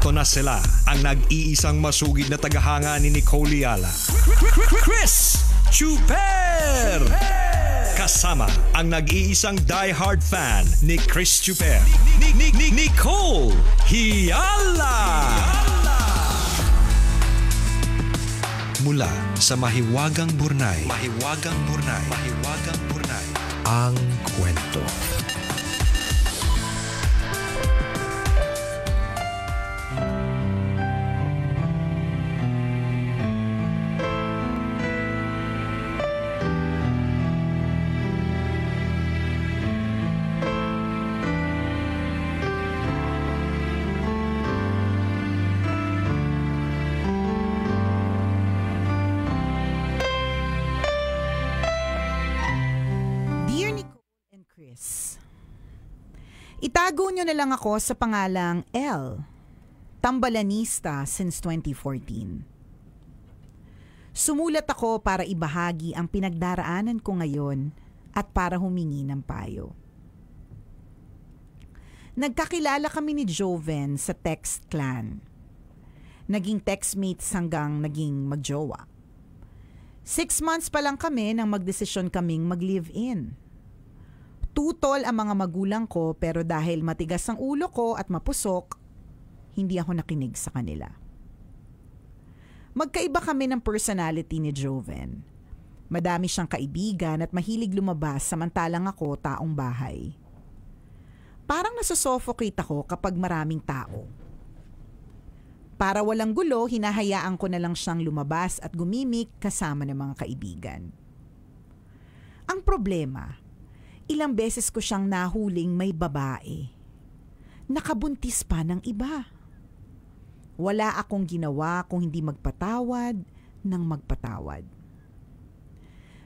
Eto na sila, ang nag-iisang masugid na tagahanga ni Nicole Yala. Chris Chuper! Kasama ang nag-iisang die-hard fan ni Chris Chuper, Nicole Yala! Mula sa Mahiwagang Burnay, ang kwento. Itago nyo na lang ako sa pangalang L. Tambalanista since 2014. Sumulat ako para ibahagi ang pinagdaraanan ko ngayon at para humingi ng payo. Nagkakilala kami ni Joven sa text clan. Naging textmates hanggang naging magjowa. 6 months pa lang kami nang magdesisyon kaming mag-live-in. Tutol ang mga magulang ko pero dahil matigas ang ulo ko at mapusok, hindi ako nakinig sa kanila. Magkaiba kami ng personality ni Joven. Madami siyang kaibigan at mahilig lumabas samantalang ako taong bahay. Parang nasusuffocate ako kapag maraming tao. Para walang gulo, hinahayaan ko na lang siyang lumabas at gumimik kasama ng mga kaibigan. Ang problema, ilang beses ko siyang nahuling may babae. Nakabuntis pa ng iba. Wala akong ginawa kung hindi magpatawad ng magpatawad.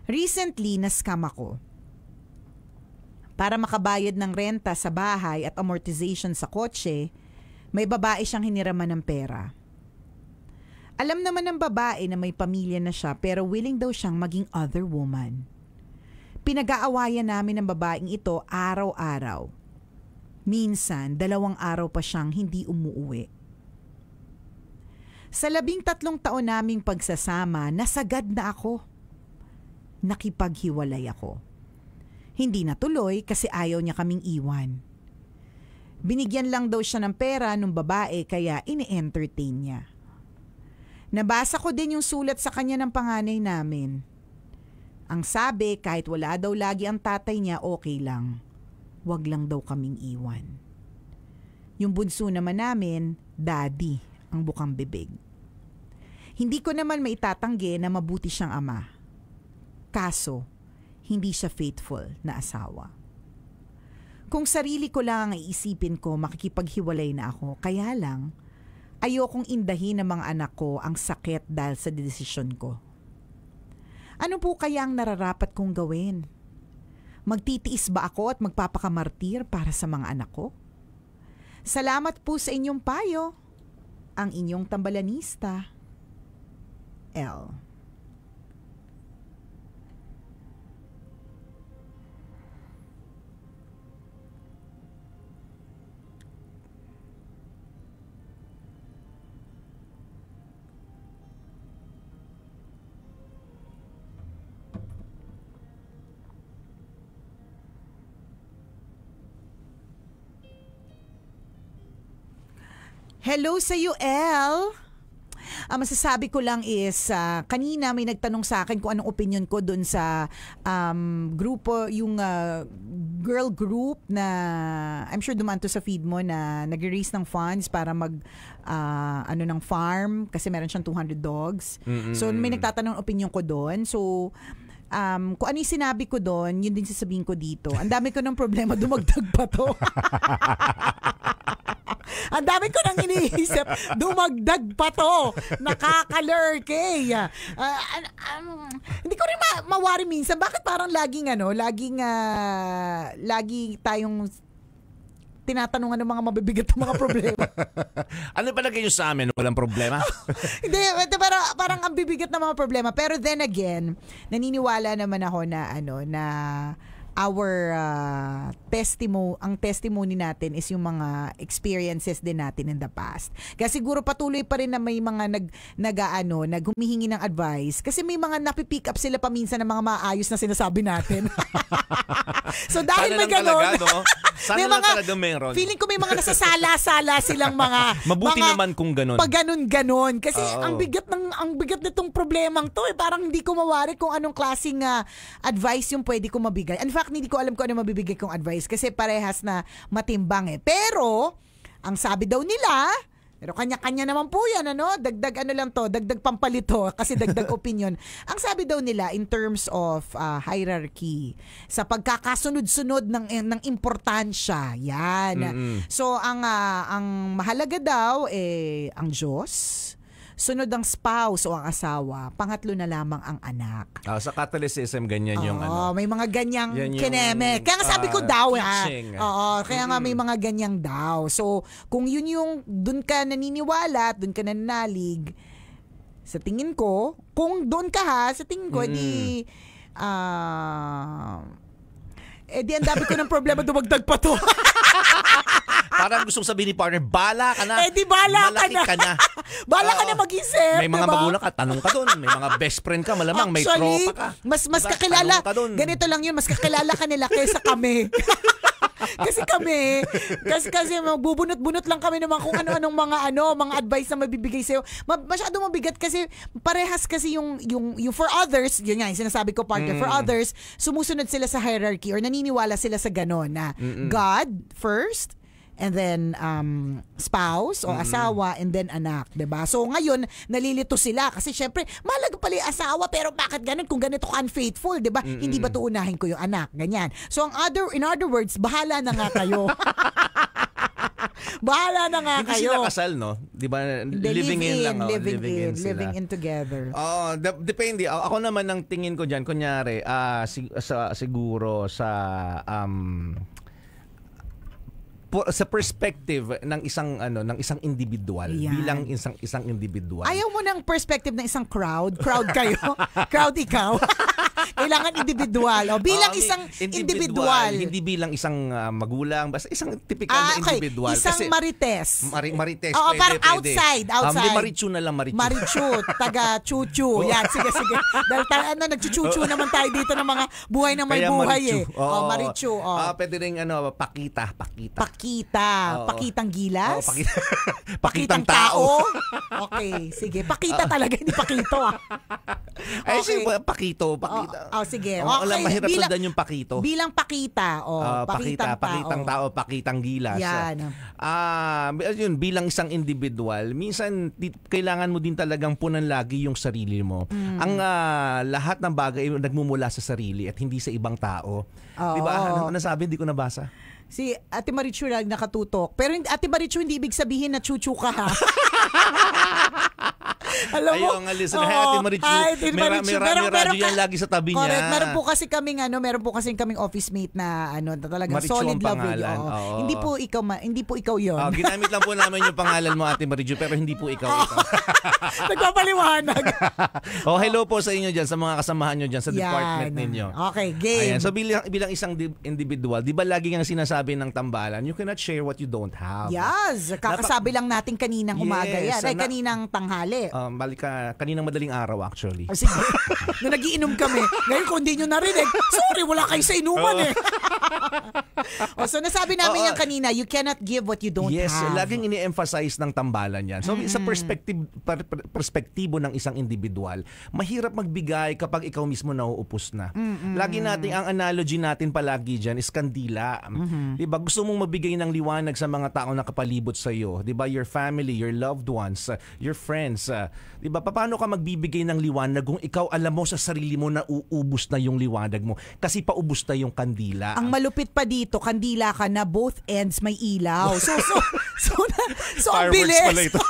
Recently, na-scam ako. Para makabayad ng renta sa bahay at amortization sa kotse, may babae siyang hiniraman ng pera. Alam naman ng babae na may pamilya na siya pero willing daw siyang maging other woman. Pinag-aawayan namin ng babaeng ito araw-araw. Minsan, 2 araw pa siyang hindi umuuwi. Sa 13 taon naming pagsasama, nasagad na ako. Nakipaghiwalay ako. Hindi natuloy kasi ayaw niya kaming iwan. Binigyan lang daw siya ng pera nung babae kaya ini-entertain niya. Nabasa ko din yung sulat sa kanya ng panganay namin. Ang sabi, kahit wala daw lagi ang tatay niya, okay lang. Wag lang daw kaming iwan. Yung bunso naman namin, daddy, ang bukang bibig. Hindi ko naman maitatanggi na mabuti siyang ama. Kaso, hindi siya faithful na asawa. Kung sarili ko lang ang iisipin ko, makikipaghiwalay na ako. Kaya lang, ayokong indahin ng mga anak ko ang sakit dahil sa desisyon ko. Ano po kaya ang nararapat kong gawin? Magtitiis ba ako at magpapakamartir para sa mga anak ko? Salamat po sa inyong payo. Ang inyong tambalanista, L. Hello sa iyo, L. Masasabi ko lang is, kanina may nagtanong sa akin kung anong opinion ko dun sa grupo, yung girl group na I'm sure dumaan to sa feed mo na nag-raise ng funds para ng farm kasi meron siyang 200 dogs. Mm-hmm. So may nagtatanong opinion ko doon. So kung ano yung sinabi ko doon, yun din sasabihin ko dito. Ang dami ko ng problema, dumagdag pa to. Ang dami ko nang iniisip, dumagdag pa to. Nakakalurke. Hindi ko rin mawari minsan. Bakit parang lagi tayong tinatanungan ng mga mabibigat na mga problema. Ano palagay nyo sa amin? Walang problema? Hindi, pero parang ang bibigat na mga problema. Pero then again, naniniwala naman ako na our ang testimony natin is yung mga experiences din natin in the past. Kaya siguro patuloy pa rin na may mga naghumihingi ng advice kasi may mga napipick up sila paminsan ng mga maayos na sinasabi natin. So dahil may gano'n, no? Sana lang talaga meron. Feeling ko may mga nasasala-sala silang mga mabuti naman kung gano'n. Pag ganon. Kasi ang bigat nitong problemang to parang hindi ko mawari kung anong klaseng advice yung pwede ko mabigay. In fact, hindi ko alam kung ano mabibigay kong advice kasi parehas na matimbang eh. Pero, ang sabi daw nila, pero kanya-kanya naman po yan, dagdag pampalito kasi dagdag opinion. Ang sabi daw nila in terms of hierarchy, sa pagkakasunod-sunod ng importansya, yan. So, ang mahalaga daw ang Diyos, sunod ang spouse o ang asawa, pangatlo na lamang ang anak. Sa Catholicism, ganyan yung may mga ganyang kineme. Kaya nga sabi ko daw, kaya nga may mga ganyang daw. So, kung yun yung dun ka naniniwala at dun ka nananalig, sa tingin ko, kung doon ka sa tingin ko, di ang dami ko ng problema, dumagdag pa to. Parang gustong sabihin ni partner, bala ka na. Di bala malaki ka na. Bala ka na mag-isip. May mga magulang ka, tanong ka dun. May mga best friend ka, malamang may actually, tropa ka. Mas kakilala, ganito lang yun, mas kakilala ka nila kaysa kami. Kasi magbubunot-bunot lang kami naman kung ano-anong mga advice na mabibigay sa'yo. Masyadong mabigat kasi parehas kasi yung for others, yun nga, yung sinasabi ko partner, for others, sumusunod sila sa hierarchy or naniniwala sila sa ganon na God first, and then spouse o asawa, and then anak, 'di ba? So ngayon nalilito sila kasi syempre mahalaga pala yung asawa, pero bakit ganun kung ganito ka unfaithful, 'di ba? Hindi ba to unahin ko yung anak, ganyan. So in other words, bahala na nga kayo. Bahala na nga hindi kayo. Hindi sila kasal, no? 'Di ba? Living in together. Depende. Ako naman ang tingin ko diyan, kunyari, siguro sa sa perspective ng isang individual, bilang isang individual. Ayaw mo ng perspective ng isang crowd kayo. Crowd ikaw. Kailangan individual. O bilang isang individual. Hindi bilang isang magulang, basta isang typical na individual. Isang kasi, marites. Marites. Oo, parang outside. Hindi marichu na lang, marichu. Marichu, taga chuchu. Yan, sige. Dahil nagchuchu naman tayo dito ng mga buhay na may buhay marichu. Marichu. Pwede rin pakita. Pakitang gilas? Pakitang tao. Okay, sige. Pakita talaga, hindi pakito Okay. Pakito. Sige. Okay. Mahirap sundan yung pakito. Bilang pakita. Pakitang tao, pakitang gilas. Yan. Yun, bilang isang individual, minsan kailangan mo din talagang punan lagi yung sarili mo. Ang lahat ng bagay nagmumula sa sarili at hindi sa ibang tao. Diba? Ano sabi? Hindi ko nabasa. Si Ate Marichu nakatutok. Pero Ate Marichu, hindi ibig sabihin na chuchu ka, ha? Alam mo? Ayun nga, listen. Hi, Ate Marichu. May radyo yan lagi sa tabi niya. Correct. Meron po kasi kaming office mate na talagang Marichu solid love with you. Hindi po ikaw yun. Ginamit lang po namin yung pangalan mo, Ate Marichu, pero hindi po ikaw. Nagpapaliwanag. Hello po sa inyo dyan, sa mga kasamahan nyo dyan, sa department ninyo. Okay, game. Ayan. So bilang isang individual, di ba lagi nga sinasabi ng tambalan, you cannot share what you don't have. Yes. Kakasabi lang natin kaninang umaga yan. Kaninang tanghali. Balik ka, kaninang madaling araw actually. Sige. Nung nagiinom kami. Ngayon kung hindi nyo narinig, sorry, wala kayo sa inuman so nasabi namin yan kanina, you cannot give what you don't have. Yes, laging ini-emphasize ng tambalan yan. So sa perspektibo ng isang individual, mahirap magbigay kapag ikaw mismo nauupos na. Lagi natin, ang analogy natin palagi dyan is kandila. Diba? Gusto mong mabigay ng liwanag sa mga tao na kapalibot sa iyo. Diba? Your family, your loved ones, your friends. Diba? Paano ka magbibigay ng liwanag kung ikaw alam mo sa sarili mo na uubos na yung liwanag mo? Kasi paubos na yung kandila. Ang malupit pa dito, kandila ka na both ends may ilaw. So ang bilis. Pala ito.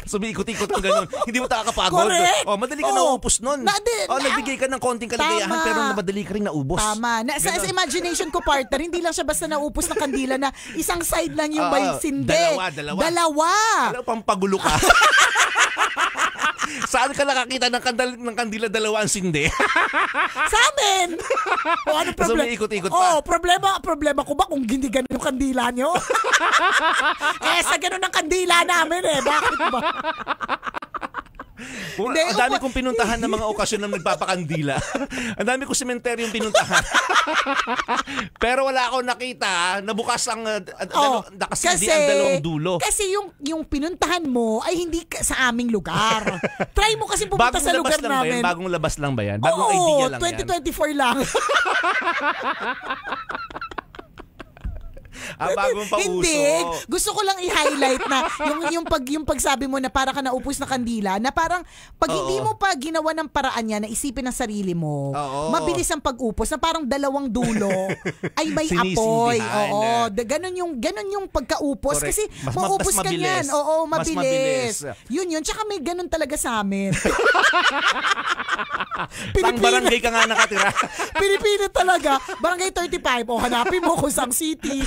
So, ikot-ikot ang ganun. Hindi mo nakakapagod. Correct. Madali ka naupos nun. Nagbigay ka ng konting kaligayahan pero madali ka rin naubos. Tama. Sa imagination ko, partner, hindi lang siya basta naupos ng kandila na isang side lang yung may sindi. Dalawa. Dalawa. Pampagulo ka. Saan ka nakakita ng kandila dalawa ang sindi? Sa amin! O ano Tapos problema? umiikot-ikot pa. Problema ko ba kung hindi ganun yung kandila nyo? Sa ganun ang kandila namin bakit ba? Ang dami kong pinuntahan ng mga okasyon na nagpapakandila. Ang dami kong sementeryong pinuntahan. Pero wala akong nakita na bukas ang nakasindi ang dalawang dulo. Kasi yung pinuntahan mo ay hindi sa aming lugar. Try mo kasi pumunta sa lugar namin. Bagong labas lang ba yan? Bagong idea lang 2024 lang. Bagong pauso. Hindi. Gusto ko lang i-highlight na yung pagsabi mo na para ka naupos na kandila, na parang pag hindi mo pa ginawa ng paraan niya na isipin ng sarili mo, mabilis ang pag-upos na parang dalawang dulo ay may apoy. Ganun yung pagkaupos. Kasi maupos ka niyan. Mabilis. Yun. Tsaka may ganun talaga sa amin. Pang barangay ka nga nakatira. Pinipilit talaga. Barangay 35. Hanapin mo kung saan city.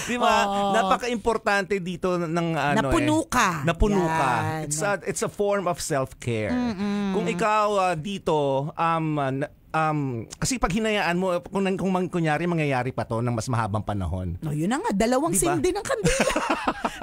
Di ba? Napaka-importante dito ng napuno ka. Napuno ka. It's a form of self-care. Kung ikaw dito kasi pag hinayaan mo kung kunyari mangyayari pa to ng mas mahabang panahon. Yun na nga, dalawang sindi ng kandila.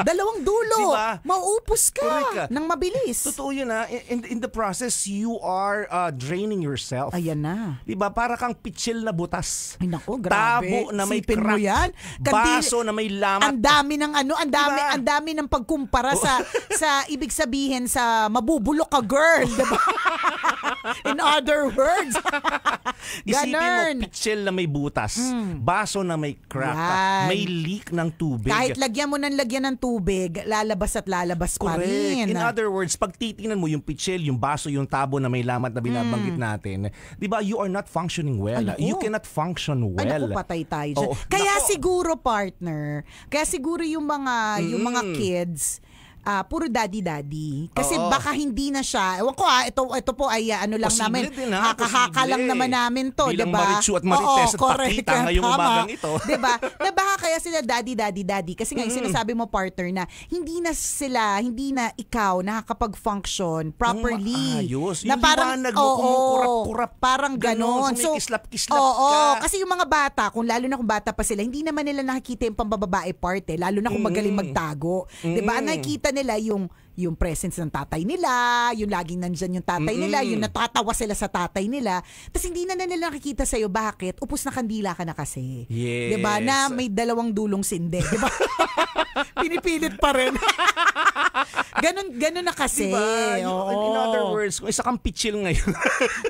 Dalawang dulo. Diba? Mauupos ka ng mabilis. Totoo yun in the process, you are draining yourself. Ayan na. Diba? Para kang pitsil na butas. Ay nako, grabe. Tabo na may Sipin crack. mo yan. Baso na may lamat. Ang dami ng ang dami ng pagkumpara sa ibig sabihin sa mabubulok ka girl, diba? In other words. Isipin mo, pitsil na may butas, baso na may crack, may leak ng tubig. Kahit lagyan mo ng tubig, lalabas at lalabas pa rin. In other words, pag titingnan mo yung pitsil, yung baso, yung tabo na may lamat na binabanggit natin, di ba, you are not functioning well. You cannot function well. Ay, naku, patay tayo dyan. Kaya siguro, partner, yung mga kids, puro daddy. Kasi baka hindi na siya. Ewan ko ito po ay ano lang posible namin. Din, Haka-haka lang naman namin to, bilang diba? Marichu at Marites at Pakita ngayong umagang ito. Diba? Na baka kaya sila daddy. Kasi nga yung sinasabi mo, partner, na hindi na ikaw nakakapag-function properly. Ayos. Na parang kumukurap-kurap. Parang ganon. So, kislap-kislap ka. Kasi yung mga bata, lalo na kung bata pa sila, hindi naman nila nakikita yung pambababae part lalo na kung magaling magtago. Diba? Nakikita nila yung presence ng tatay nila, yung laging nandyan yung tatay nila, yung natatawa sila sa tatay nila. Tapos hindi na nila nakikita sa'yo. Bakit? Upos na kandila ka na kasi. Yes. Diba? Na may dalawang dulong sindi. Diba? Pinipilit pa rin. Ganun na kasi. Diba? In other words, kung isa kang pitsil ngayon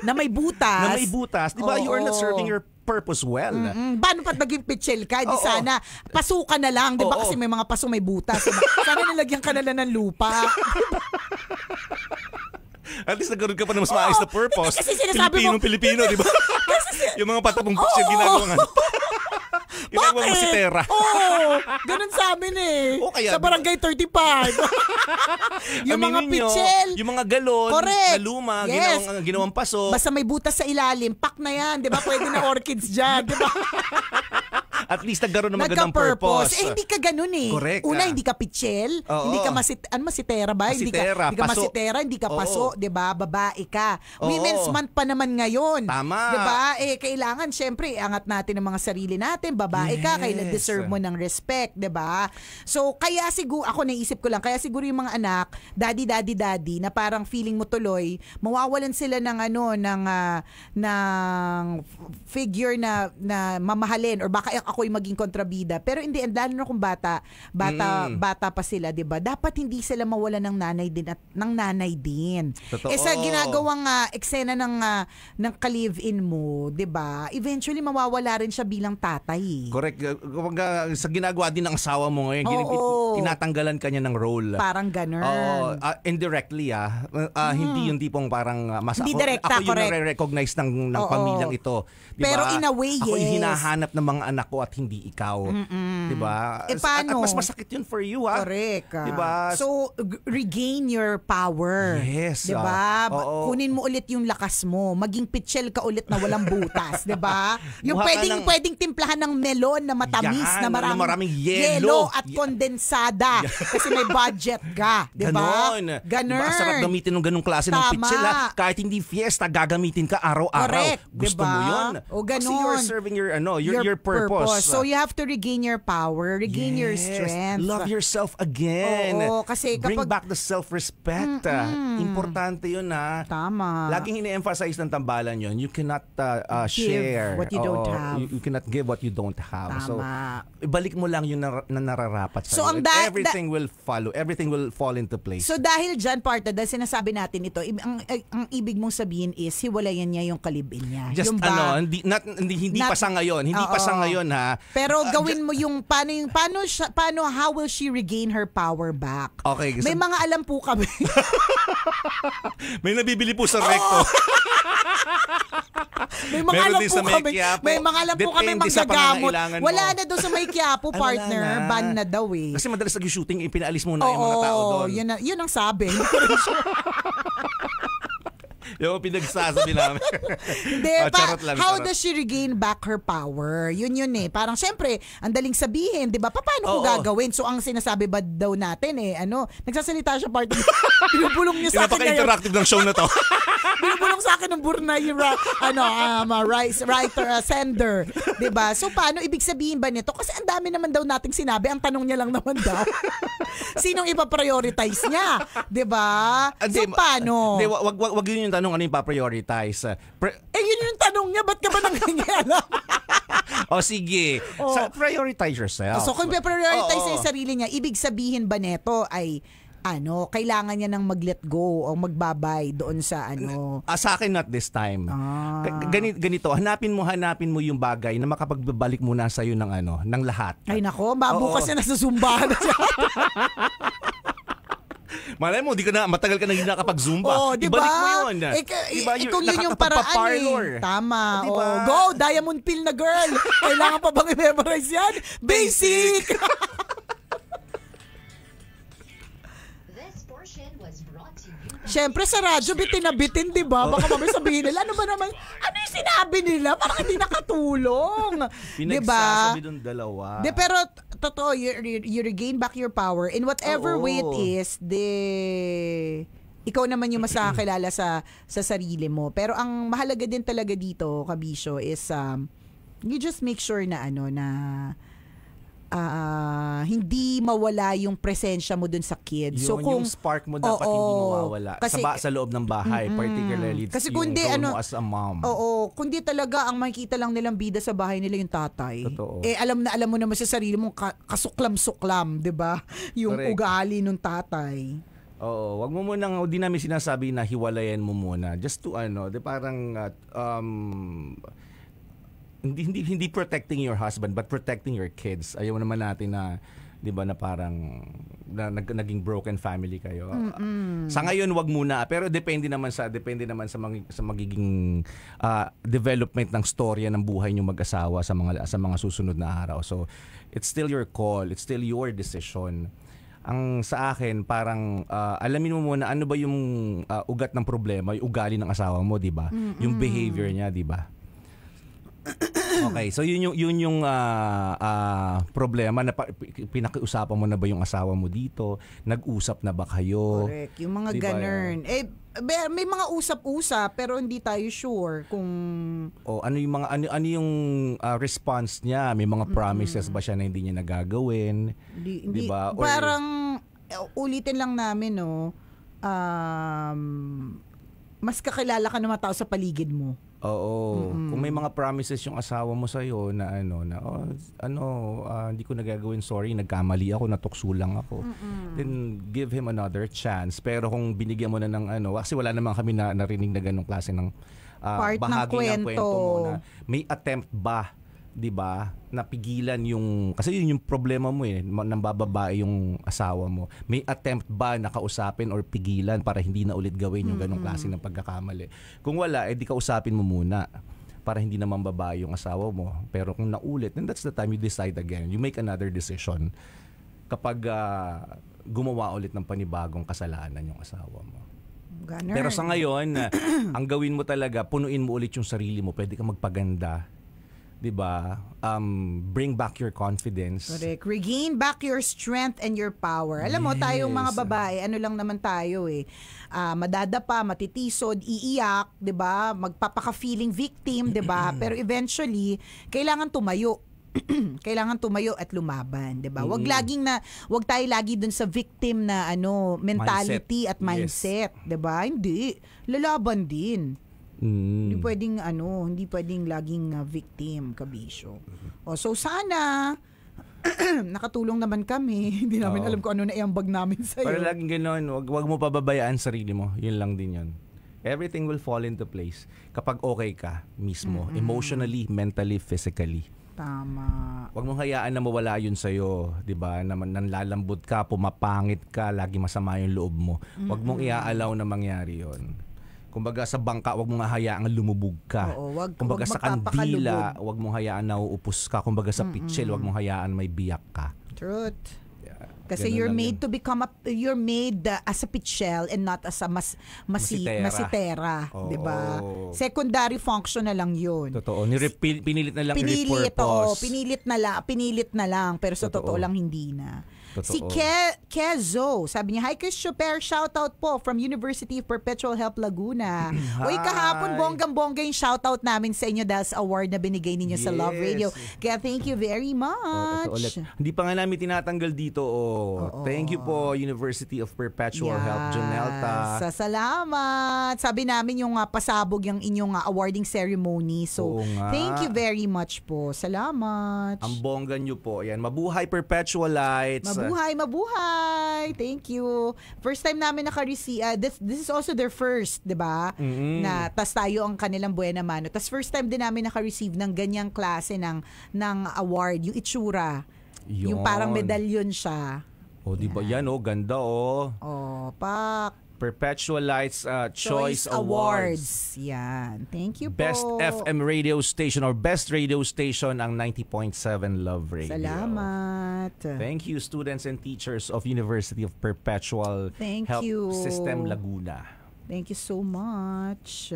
na may butas. Diba? You are not serving your purpose well. Paano pa naging pitsil ka? Di sana pasukan na lang, 'di ba? Kasi may mga paso may butas. Diba? Sana nilagyan ka na lang ng lupa. At least nagkaroon ka pa ng mas maayos na purpose. Kasi sinasabi Pilipino, di ba? Yung mga patapong pitsil ginagawa nga. Ginagawa mo si Tera. Ganun sa amin kaya, sa barangay 35. Yung mga pitsil. Yung mga galon correct. Na luma, yes. ginawang paso. Basta may butas sa ilalim, pak na yan. Di ba? Pwede na orchids dyan. Di ba? At least nagkaroon ng magandang purpose. Hindi ka ganun Correct. Una, hindi ka pitsil. Hindi ka masitera ba? Hindi ka masitera, hindi ka paso. Diba? Babae ka. Women's Month pa naman ngayon. Tama. Diba? Kailangan, syempre, angat natin ang mga sarili natin. Babae ka, kailan deserve mo ng respect. Diba? So, kaya siguro, ako naisip ko lang, kaya siguro yung mga anak, daddy, na parang feeling mo tuloy, mawawalan sila ng ng figure na mamahalin or baka ako'y maging kontrabida. Pero in the end, lalo na kung bata pa sila, 'di ba? Dapat hindi sila mawala ng nanay din at ng nanay din. Totoo. Sa ginagawang eksena ng ka-live-in mo, 'di ba? Eventually mawawala rin siya bilang tatay. Correct. Sa ginagawa din ng asawa mo ngayon, tinatanggalan kanya ng role. Parang ganun. Indirectly hindi yung tipong parang hindi direkta, ako yung nare-recognize ng pamilyang ito. Diba? Pero in a way, Ako yung hinahanap ng mga anak ko ako at hindi ikaw. 'Di ba? Paano? At mas masakit 'yun for you, ha? Correct. 'Di ba? So regain your power. Yes. 'Di ba? Oo. Kunin mo ulit yung lakas mo. Maging pitchel ka ulit na walang butas, 'di ba? Yung Buha ka ng- pwedeng timplahan ng melon na matamis Yan, na na maraming yelo yelo. at kondensada kasi may budget ka, 'di ba? Ganon. Diba, sarap gamitin ng ganung klase ng Tama. pitchel, ha? Kahit hindi fiesta, gagamitin ka araw-araw. Correct, Gusto diba? mo 'yun? O Kasi ganon. you're serving your purpose. So you have to regain your power, regain your Yes. strength. Love yourself again. Oo, kasi Bring kapag- back the self-respect. Importante 'yun, ha? Tama. Laging ine-emphasize ng tambalan 'yon. You cannot share what you don't have. You cannot give what you don't have. Tama. So ibalik mo lang yung na nararapat So, sa'yo. ang And everything will follow. Everything will fall into place. So dahil dyan, partner, dahil sinasabi natin ito, ang ibig mong sabihin is hiwalayan niya yung kalibin niya. Just yung ba, hindi pa sa ngayon. Hindi pa sa ngayon, ha. Pero gawin mo paano how will she regain her power back? Okay. May mga alam po kami. May nabibili po sa Recto. May mga Meron alam din po sa May kami. Quiapo. May mga alam po kami Depende sa manggagamot. pangangailangan mo. Wala na doon sa May Quiapo, Ay, partner. wala na. Ban na daw eh. Kasi madalas nag-shooting, pinaalis muna yung mga tao doon. Yun ang sabi. Hindi ko rin sure. Yung pinagsasabi namin. Hindi, Charot lang. how charot. does she regain back her power? Yun eh. Parang syempre, ang daling sabihin, di ba? Paano ko Oo. gagawin? So, ang sinasabi ba daw natin nagsasalita siya partner. Binubulong niya sa akin ngayon. Pinapaka-interactive ng show na to. Binubulong sa akin ng Burnay, writer, sender. Di ba? So, paano? Ibig sabihin ba nito? Kasi ang dami naman daw nating sinabi. Ang tanong niya lang naman daw. Sinong ipaprioritize niya? Di ba? So, paano? Hindi, wag yun yung tanong ano yung pa-prioritize. Yun yung tanong niya. Ba't ka ba nangyayala? Sige. Prioritize yourself. So kung prioritize Oo. niya yung sarili niya, ibig sabihin ba neto ay kailangan niya nang mag-let go o magbabay doon sa Sa akin not this time. Ah. Ganito, hanapin mo yung bagay na makapagbabalik muna sa iyo ng lahat. Ay nako, mabukas Oo. na nasa Zumba na siya. Malay mo, matagal ka na hindi nakapag-zumba. Diba? Ibalik mo yun. Kung yun yung paraan Tama. Diba? Go, diamond pill na girl. Kailangan pa bang i-memorize yan? Basic! Siyempre sa radyo, bitin na bitin, di ba? Baka mamay sabihin nila, ano ba naman, ano yung sinabi nila? Parang hindi nakatulong. Di ba? Pinagsasabi doon dalawa. Pero totoo, you regain back your power in whatever way it is, ikaw naman yung mas nakakilala sa sarili mo. Pero ang mahalaga din talaga dito, Kabisyo, is you just make sure na hindi mawala yung presensya mo dun sa kids. So kung yung spark mo dapat hindi mawawala kasi, sa loob ng bahay, particularly kasi yung kundi role mo as a mom. Oo, kundi talaga ang makikita lang nilang bida sa bahay nila yung tatay. Totoo. Alam mo naman sa sarili mong kasuklam-suklam, 'di ba? Yung Correct. ugali ng tatay. Oo, wag mo munang, di namin sinasabi na hiwalayan mo muna. Just to parang hindi protecting your husband but protecting your kids. Ayaw naman natin na 'di ba na parang naging broken family kayo. Sa ngayon wag muna, pero depende naman sa magiging development ng storya ng buhay niyo mag-asawa sa mga susunod na araw. So it's still your call, it's still your decision. Ang sa akin parang alamin mo muna ano ba yung ugat ng problema, yung ugali ng asawa mo, 'di ba? Yung behavior niya, 'di ba? Okay, so yun yung problema na pinakiusapan mo na ba yung asawa mo dito? Nag-usap na ba kayo? Correct. Yung mga diba, ganern. May mga usap-usap pero hindi tayo sure kung ano yung mga ano yung response niya? May mga promises ba siya na hindi niya nagagawin? hindi diba? parang ulitin lang namin mas kakilala ka ng mga tao sa paligid mo. Oo. Kung may mga promises yung asawa mo sa iyo na hindi ko nagagawin, sorry, nagkamali ako, natukso lang ako. Then give him another chance. Pero kung binigyan mo na ng kasi wala naman kami narinig na ganung klase ng Part bahagi ng kwento mo na may attempt ba, 'di ba, napigilan yung kasi yun yung problema mo nang bababae yung asawa mo. May attempt ba na kausapin or pigilan para hindi na ulit gawin yung ganung klase ng pagkakamali? Kung wala, di kausapin mo muna para hindi naman babae yung asawa mo. Pero kung naulit, then that's the time you decide again. You make another decision kapag gumawa ulit ng panibagong kasalanan yung asawa mo. Ganun. Pero sa ngayon, ang gawin mo talaga, punuin mo ulit yung sarili mo. Pwede ka magpaganda. 'Di ba? Bring back your confidence. Correct. Regain back your strength and your power. Alam mo, tayong mga babae, ano lang naman tayo madadapa, matitisod, iiyak, 'di ba? Magpapaka-feeling victim, 'di ba? Pero eventually, kailangan tumayo. Kailangan tumayo at lumaban, 'di ba? Wag tayo lagi dun sa victim na mentality at mindset, 'di ba? Hindi. Lalaban din. Hindi pwedeng laging victim, kabisyo. So sana nakatulong naman kami. Hindi namin alam kung ano na iambag namin sa iyo. Para laging ganoon, wag mo pababayaan sarili mo. Yun lang din 'yon. Everything will fall into place kapag okay ka mismo, emotionally, mentally, physically. Tama. Wag mong hayaan na mawala yun sa'yo, 'di ba? Naman nanlalambot ka, pumapangit ka, lagi masama yung loob mo. Wag mong iaalaw na mangyari 'yon. Kumbaga sa bangka, wag mong hayaang lumubog ka. Kumbaga sa kandila, wag mong hayaan na uupos ka. Kumbaga sa pitsil, wag mong hayaan may biyak ka. Truth. Kasi you're made to become you're made as a pitchel and not as a masitera, 'di ba? Secondary function na lang 'yun. Totoo. Pinilit na lang i-repurpose. Pinilit na lang pero sa totoo lang hindi na. Totoo. Si Kezo, sabi niya, "Hi Chris Chuper, shoutout po from University of Perpetual Help Laguna." Uy, kahapon bonggang-bongga yung shoutout namin sa inyo dahil sa award na binigay ninyo sa Love Radio. Kaya thank you very much. Hindi pa nga namin tinatanggal dito. Thank you po, University of Perpetual Help, Jonelta. Salamat. Sabi namin yung pasabog yung inyong awarding ceremony. So, thank you very much po. Salamat. Ang bongga nyo po. Ayan, mabuhay Perpetualites. Mabuhay. Thank you. First time namin naka-receive. This is also their first, 'di ba? Na tas tayo ang kanilang buena mano. Tas first time din namin naka-receive ng ganyang klase ng award, yung itsura. Yung parang medalyon siya. Di ba yan? Ganda Pak. Perpetualites Choice Awards. Yan. Thank you po. Best FM radio station or best radio station ang 90.7 Love Radio. Salamat. Thank you, students and teachers of University of Perpetual Help System Laguna. Thank you so much.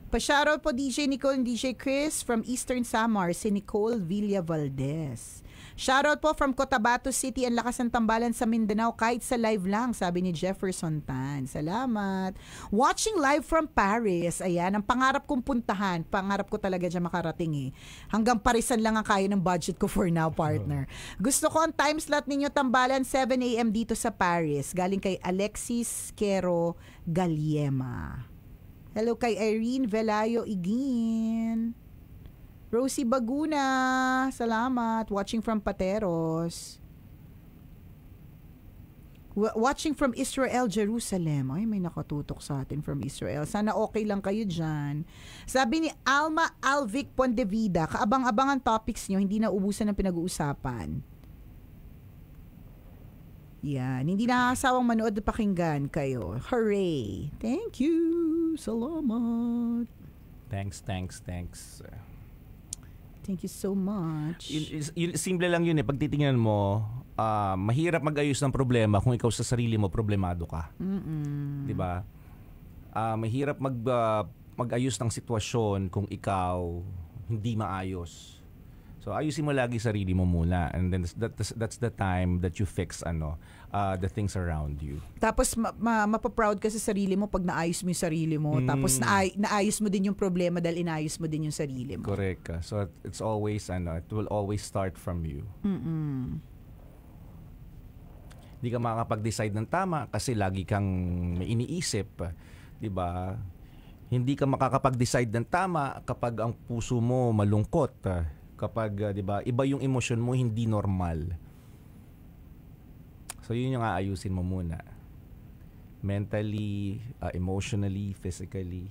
Pa-shoutout po DJ Nicole and DJ Chris from Eastern Samar, si Nicole Villa Valdez. Shoutout po from Cotabato City, ang lakas ng tambalan sa Mindanao kahit sa live lang, sabi ni Jefferson Tan. Salamat. Watching live from Paris. Ayan, ang pangarap kong puntahan. Pangarap ko talaga dyan makarating Hanggang Parisan lang ang kaya ng budget ko for now, partner. Gusto ko ang time slot ninyo tambalan 7 a.m. dito sa Paris. Galing kay Alexis Quero Galiema. Hello kay Irene Velayo Igin. Rosie Baguna, salamat. Watching from Pateros. Watching from Israel, Jerusalem. Ay, may nakatutok sa atin from Israel. Sana okay lang kayo dyan. Sabi ni Alma Alvic Pondevida, kaabang-abangan topics nyo, hindi na ubusan ng pinag-uusapan. Yan, hindi nakakasawang manood at pakinggan kayo. Hooray! Thank you! Salamat! Thanks. Thank you so much. Simple lang yun Pag titingnan mo, mahirap mag-ayos ng problema kung ikaw sa sarili mo problemado ka. 'Di ba? Mahirap mag-ayos ng sitwasyon kung ikaw hindi maayos. So ayusin mo lagi sarili mo muna, and then that's the time that you fix the things around you. Tapos mapaproud ka sa sarili mo pag naayos mo yung sarili mo. Tapos naayos mo din yung problema dahil inayos mo din yung sarili mo. Correct. So it's always it will always start from you. Hindi ka makakapag-decide ng tama kasi lagi kang may iniisip, 'di ba? Hindi ka makakapag-decide ng tama kapag ang puso mo malungkot. Kapag 'di ba, iba yung emosyon mo, hindi normal. So yun yung aayusin mo muna. Mentally, emotionally, physically.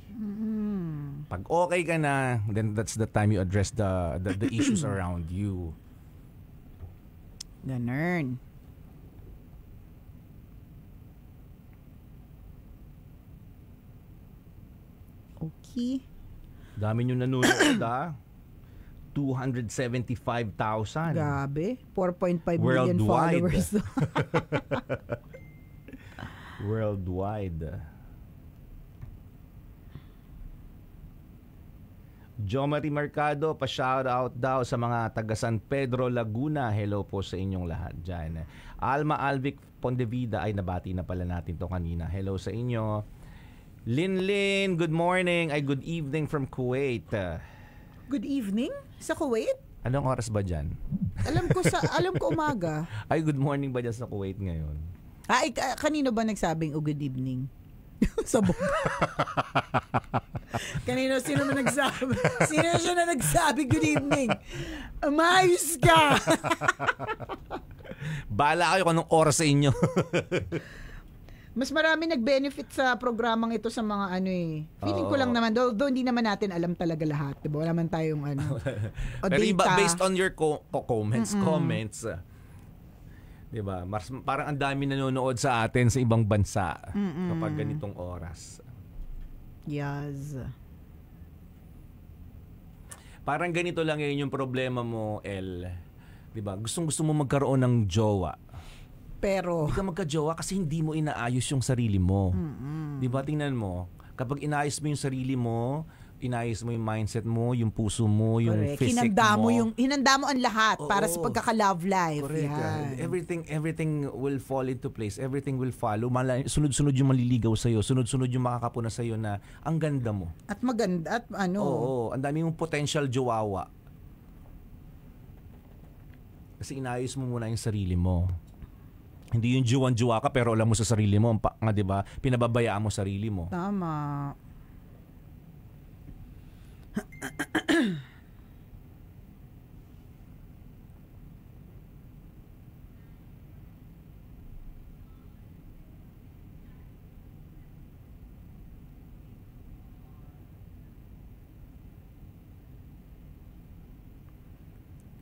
Pag okay ka na, then that's the time you address the issues around you. Ganun. Okay. Dami nyo nanonood, ha? 275,000. Grabe. 4.5 million followers. Worldwide. Jomari Mercado, pa-shoutout daw sa mga taga San Pedro, Laguna. Hello po sa inyong lahat dyan. Alma Alvic Pondevida, ay nabati na pala natin to kanina. Hello sa inyo. Linlin, good morning. Ay good evening from Kuwait. Good evening? Sa Kuwait? Anong oras ba dyan? Alam ko umaga. Ay good morning ba dyan sa Kuwait ngayon? Ay, kanino ba nagsabing good evening? Sabog. Kanino? Sino na nagsabi? Sino siya na nagsabi good evening? Umayos ka! Bahala kayo kung anong oras sa inyo. Mas marami nag-benefit sa programang ito sa mga Feeling ko lang naman, though hindi naman natin alam talaga lahat. Diba? Wala man tayong Pero iba, based on your comments, diba? Parang ang dami nanonood sa atin sa ibang bansa kapag ganitong oras. Yes. Parang ganito lang yun yung problema mo, El. Diba? Gusto mo magkaroon ng jowa. Pero hindi ka magka-jowa kasi hindi mo inaayos yung sarili mo. Diba? Tingnan mo, kapag inaayos mo yung sarili mo, inayos mo yung mindset mo, yung puso mo, yung correct. physique Hinanda mo ang lahat para sa pagkaka-love life. Correct. Yan. Everything will fall into place. Everything will follow. Sunod-sunod yung maliligaw sa'yo. Sunod-sunod yung makakapuna sa'yo na ang ganda mo. At maganda. At Oo. Ang dami mong potential jowawa. Kasi inayos mo muna yung sarili mo. Hindi yung juwan-juwa ka pero alam mo sa sarili mo. Nga, diba? Pinababayaan mo sarili mo. Tama.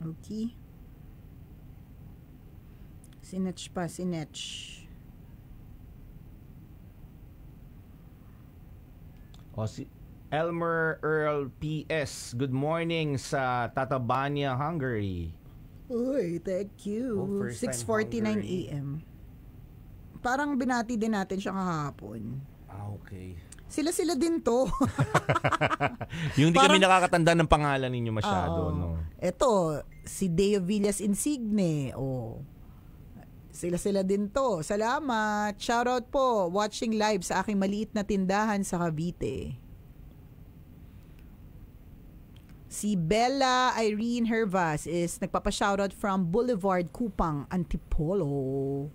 Okay. Sinetch pa, sinetch. Si Elmer Earl PS, good morning sa Tatabania, Hungary. Uy, thank you. 6:49 a.m. Parang binati din natin siya kahapon. Okay. Sila din to. Yung hindi kami nakakatanda ng pangalan ninyo masyado, no? Eto, si Deo Villas Insigne. Sila din to. Salamat. Shoutout po. Watching live sa aking maliit na tindahan sa Cavite. Si Bella Irene Hervas is nagpapa-shoutout from Boulevard, Kupang, Antipolo.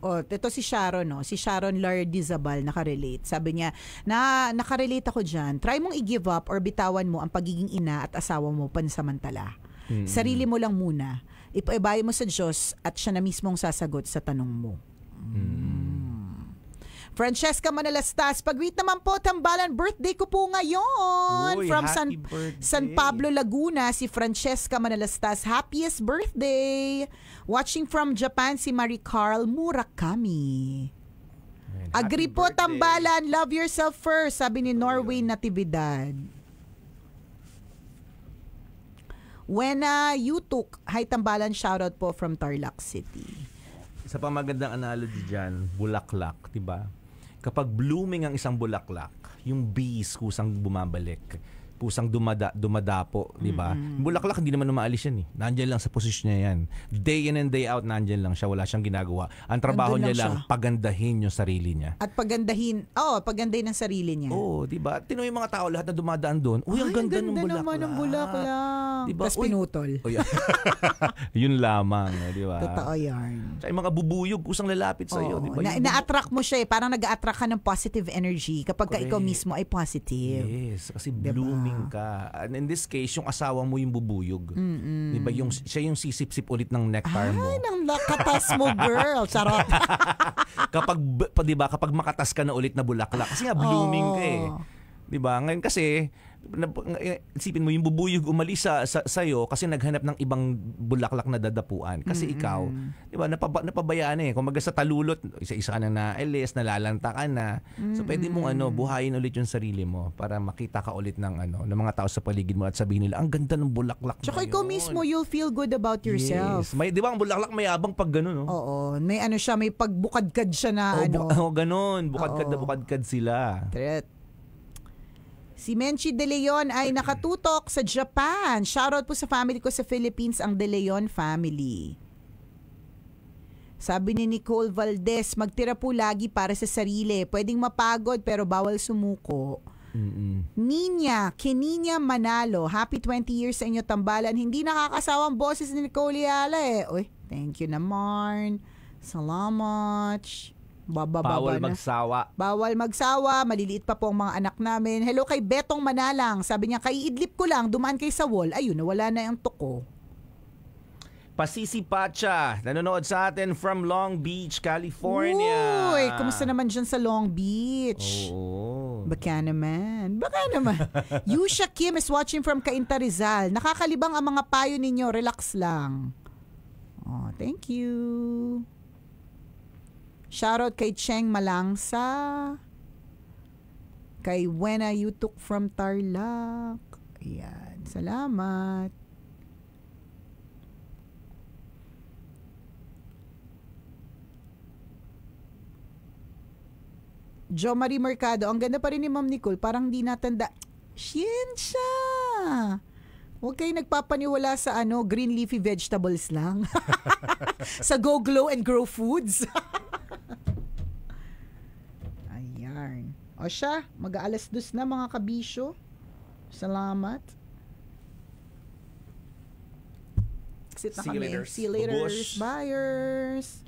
Ito si Sharon, no? Si Sharon Lardizabal nakarelate. Sabi niya, nakarelate ako dyan. Try mong i-give up or bitawan mo ang pagiging ina at asawa mo pansamantala. Sarili mo lang muna. Ipaibayo mo sa Diyos at siya na mismong sasagot sa tanong mo. Francesca Manalastas, pag-greet naman po, tambalan, birthday ko po ngayon. Uy, from birthday. San Pablo, Laguna, si Francesca Manalastas, happiest birthday. Watching from Japan, si Marie Carl Murakami. Agree po, tambalan, love yourself first, sabi ni Norway Natividad. When you took, hi tambalan, shoutout po from Tarlac City. Sa pamagandang analogy dyan, bulaklak, diba? Kapag blooming ang isang bulaklak, yung bees kusang bumabalik, kusang dumadapo, diba? Bulaklak, hindi naman umaalis yan eh. Nandyan lang sa posisyon niya yan. Day in and day out, nandyan lang siya. Wala siyang ginagawa. Ang trabaho niya lang, pagandahin yung sarili niya. At pagandahin ng sarili niya. Oo, diba? Tinoy yung mga tao, lahat na dumadaan doon. Uy, ang ganda ng bulaklak. Naman ng bulaklak. Diba? Tapos pinutol. Yun lamang, diba? Totoo yan. Sa mga bubuyog, kusang lalapit sa'yo. Diba? Na-attract mo siya eh. Parang nag-attract ka ng positive energy kapag ikaw mismo ay positive. Yes, kasi blooming ka. And in this case, yung asawa mo yung bubuyog. Diba? Siya yung sisip-sip ulit ng nectar mo. Ay, nang lakatas mo, girl. Charot. Kapag makatas ka na ulit na bulaklak. Kasi nga, blooming ka eh. Diba? Ngayon kasi, isipin mo, yung bubuyog umalis sa'yo kasi naghanap ng ibang bulaklak na dadapuan. Kasi ikaw, diba, napabayaan eh. Kung maga sa talulot, isa-isa ka na naalis, nalalanta ka na. So pwede mong buhayin ulit yung sarili mo para makita ka ulit ng mga tao sa paligid mo at sabihin nila, ang ganda ng bulaklak. Tsaka ikaw mismo, you'll feel good about yourself. Yes. Di ba ang bulaklak mayabang pag gano'n, no? Oo. May siya, may pagbukadkad siya na Ganon. Bukadkad na bukadkad sila. Correct. Si Menchi De Leon ay nakatutok sa Japan. Shoutout po sa family ko sa Philippines, ang De Leon family. Sabi ni Nicole Valdez, magtira po lagi para sa sarili. Pwedeng mapagod pero bawal sumuko. Ninya, Kininya Manalo, happy 20 years sa inyo tambalan. Hindi nakakasawang boses ni Nicole Yala eh. Uy, thank you naman. Salamat. Bawal magsawa. Bawal magsawa. Maliliit pa po ang mga anak namin. Hello kay Betong Manalang. Sabi niya, kaiidlip ko lang. Dumaan kay sa wall. Ayun, nawala na yung tuko. Pasisi Pacha, nanonood sa atin from Long Beach, California. Uy, kumusta naman dyan sa Long Beach? Oo. Baka naman. Yusha Kim is watching from Cainta Rizal. Nakakalibang ang mga payo ninyo. Relax lang. Oh, thank you. Shoutout kay Cheng Malangsa. Kay Wena Yutuk from Tarlac. Ayan. Salamat. Jo Marie Mercado. Ang ganda pa rin ni Ma'am Nicole. Parang di natanda. Siyensya. Huwag kayo nagpapaniwala sa green leafy vegetables lang. Sa Go Glow and Grow Foods. Ayan. O siya, mag-aalas 2 na mga kabisyo. Salamat. Exit na See you kami. later. See you later. Bubush. Buyers.